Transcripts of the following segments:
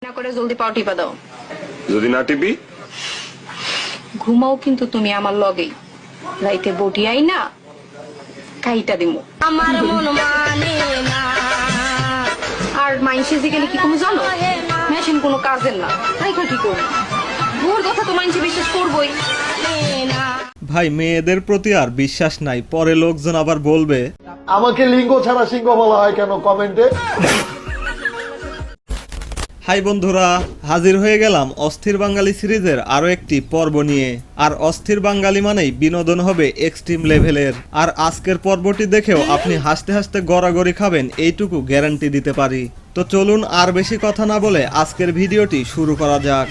না করে জলদি পাও টিপা দাও। যদি না টিপি ঘুমাও কিন্তু তুমি আমার লগেই, রাইতে বটি আই না কাইটা দিমু। আমার মন মানে না। আর মাইনসে গেলে কি তুমি জানো মেশিন কোনো কাজের না, তাই কি করবো? ভোর কথা তো মাইনসে বিশ্বাস করবোই না। ভাই মেয়েদের প্রতি আর বিশ্বাস নাই, পরে লোকজন আবার বলবে আমাকে লিঙ্গ ছাড়া সিংহ বলা হয় কেন কমেন্টে। হাই বন্ধুরা, হাজির হয়ে গেলাম অস্থির বাঙালি সিরিজের আরো একটি পর্ব নিয়ে। আর অস্থির বাঙালি মানেই বিনোদন হবে এক্সট্রিম লেভেলের। আর আজকের পর্বটি দেখেও আপনি হাসতে হাসতে গড়াগড়ি খাবেন, এইটুকু গ্যারান্টি দিতে পারি। তো চলুন আর বেশি কথা না বলে আজকের ভিডিওটি শুরু করা যাক।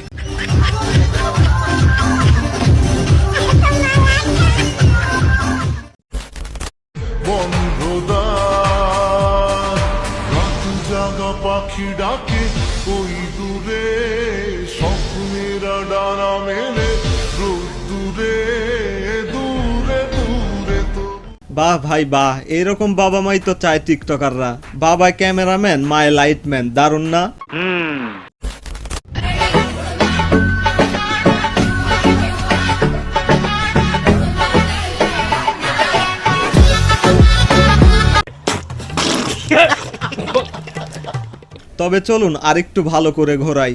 পাখি ডাকে ওই দূরে স্বপ্নেরা ডানা মেলে দূরে দূরে দূরে তো। বাহ ভাই বাহ, এইরকম বাবা মাই তো চায় টিকটকাররা। বাবা ক্যামেরাম্যান, মায় লাইটম্যান, দারুণ না? তবে চলুন আরেকটু ভালো করে ঘোরাই।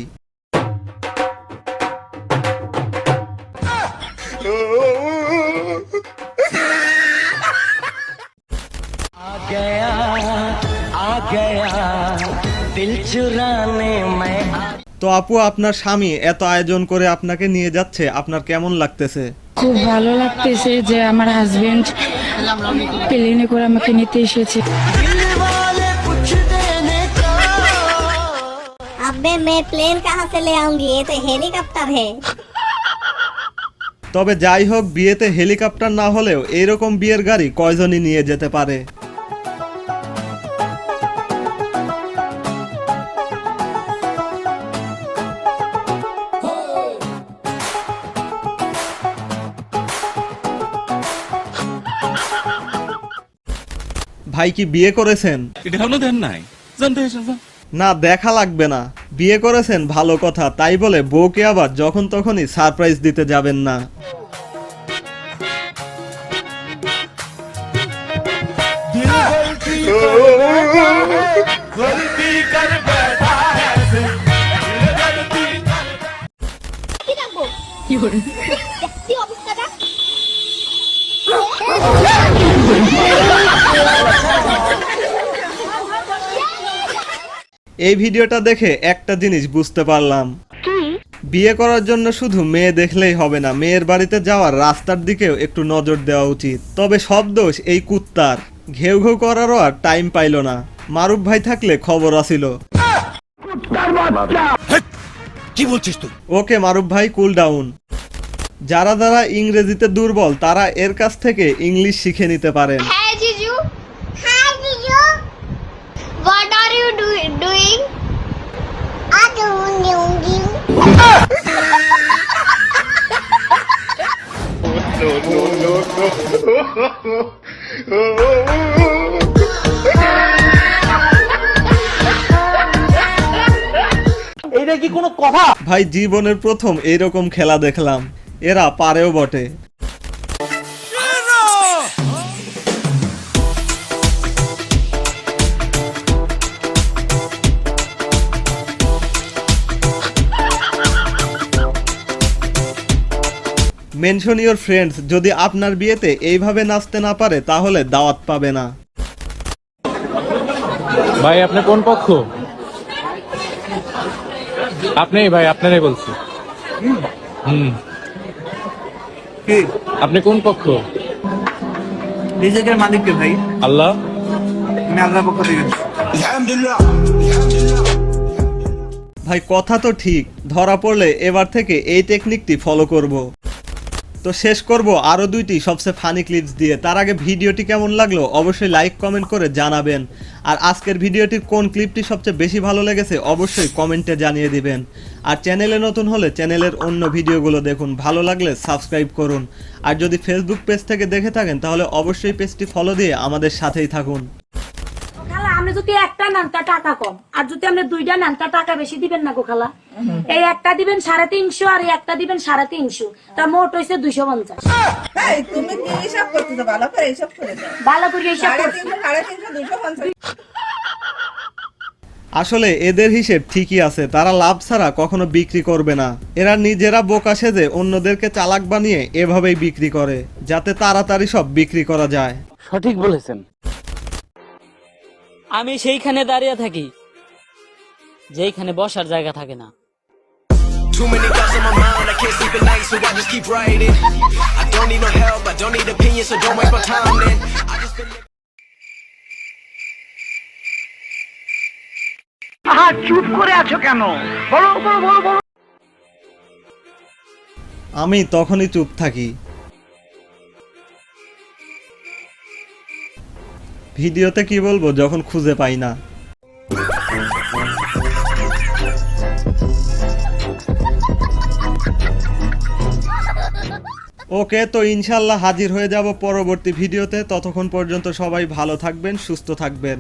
তো আপু, আপনার স্বামী এত আয়োজন করে আপনাকে নিয়ে যাচ্ছে, আপনার কেমন লাগতেছে? খুব ভালো লাগতেছে যে আমার হাজবেন্ড প্লেনে করে আমাকে নিতে এসেছে। अबे मैं प्लेन कहाँ से ले आऊंगी, ये तो हेलीकॉप्टर है। তবে যাই হোক, বিয়েতে হেলিকপ্টার না হলেও এইরকম বিয়ের গাড়ি কয়জনই নিয়ে যেতে পারে। ভাই কি বিয়ে করেছেন? না, দেখা লাগবে না। বিয়ে করেছেন ভালো কথা, তাই বলে বউকে আবার যখন তখনই সারপ্রাইজ দিতে যাবেন না। এই ভিডিওটা দেখে একটা জিনিস বুঝতে পারলাম, বিয়ে করার জন্য শুধু মেয়ে দেখলেই হবে না, মেয়ের বাড়িতে যাওয়ার রাস্তার দিকেও একটু নজর দেওয়া উচিত। তবে সব দোষ এই কুত্তার, ঘেউ ঘেউ করারও আর টাইম পাইল না। মারুফ ভাই থাকলে খবর আসিল। কি বলছিস তুই? ওকে মারুফ ভাই, কুল ডাউন। যারা যারা ইংরেজিতে দুর্বল তারা এর কাছ থেকে ইংলিশ শিখে নিতে পারেন। Hi Jiju. Hi Jiju. What are you doing? I don't know you. এইটা কি কোনো কথা? ভাই জীবনের প্রথম এইরকম খেলা দেখলাম, এরা পারেও বটে। মেনশন ইওর ফ্রেন্ডস, যদি আপনার বিয়েতে এইভাবে নাচতে না পারে তাহলে দাওয়াত পাবে না। ভাই আপনি কোন পক্ষ? আপনি ভাই, আপনারাই বলছি। আপনি কোন পক্ষ? রিজিকের মালিক কে ভাই? আল্লাহ। আমি আল্লাহর পক্ষ থেকে। ভাই কথা তো ঠিক, ধরা পড়লে এবার থেকে এই টেকনিকটি ফলো করব। তো শেষ করব আরও দুইটি সবচেয়ে ফানি ক্লিপস দিয়ে। তার আগে ভিডিওটি কেমন লাগলো অবশ্যই লাইক কমেন্ট করে জানাবেন। আর আজকের ভিডিওটির কোন ক্লিপটি সবচেয়ে বেশি ভালো লেগেছে অবশ্যই কমেন্টে জানিয়ে দিবেন। আর চ্যানেলে নতুন হলে চ্যানেলের অন্য ভিডিওগুলো দেখুন, ভালো লাগলে সাবস্ক্রাইব করুন। আর যদি ফেসবুক পেজ থেকে দেখে থাকেন তাহলে অবশ্যই পেজটি ফলো দিয়ে আমাদের সাথেই থাকুন। আমি যদি একটা নেন তা টাকা কম, আর যদি আপনি দুইটা নেন তা টাকা বেশি দিবেন না গো খালা। এই একটা দিবেন 350 আর এই একটা দিবেন 350, তা মোট হইছে 250। তুমি কি হিসাব করতেছো? ভালো করে হিসাব করে দাও। ভালো করে হিসাব করছি। 350, 250। আসলে এদের হিসেব ঠিকই আছে, তারা লাভ ছাড়া কখনো বিক্রি করবে না। এরা নিজেরা বোকা সেজে অন্যদেরকে চালাক বানিয়ে এভাবেই বিক্রি করে, যাতে তাড়াতাড়ি সব বিক্রি করা যায়। সঠিক বলেছেন। আমি সেইখানে দাঁড়িয়ে থাকি যেইখানে বসার জায়গা থাকে না। Too many thoughts on my mind, I can't sleep at night, so I just keep writing. I don't need no help, I don't need opinions, so don't waste my time then. I just been চুপ করে আছো কেন? বলো বলো বলো বলো। আমি তখনই চুপ থাকি। ভিডিওতে কি বলবো যখন খুঁজে পাই না। ওকে, তো ইনশাল্লাহ হাজির হয়ে যাব পরবর্তী ভিডিওতে। ততক্ষণ পর্যন্ত সবাই ভালো থাকবেন, সুস্থ থাকবেন।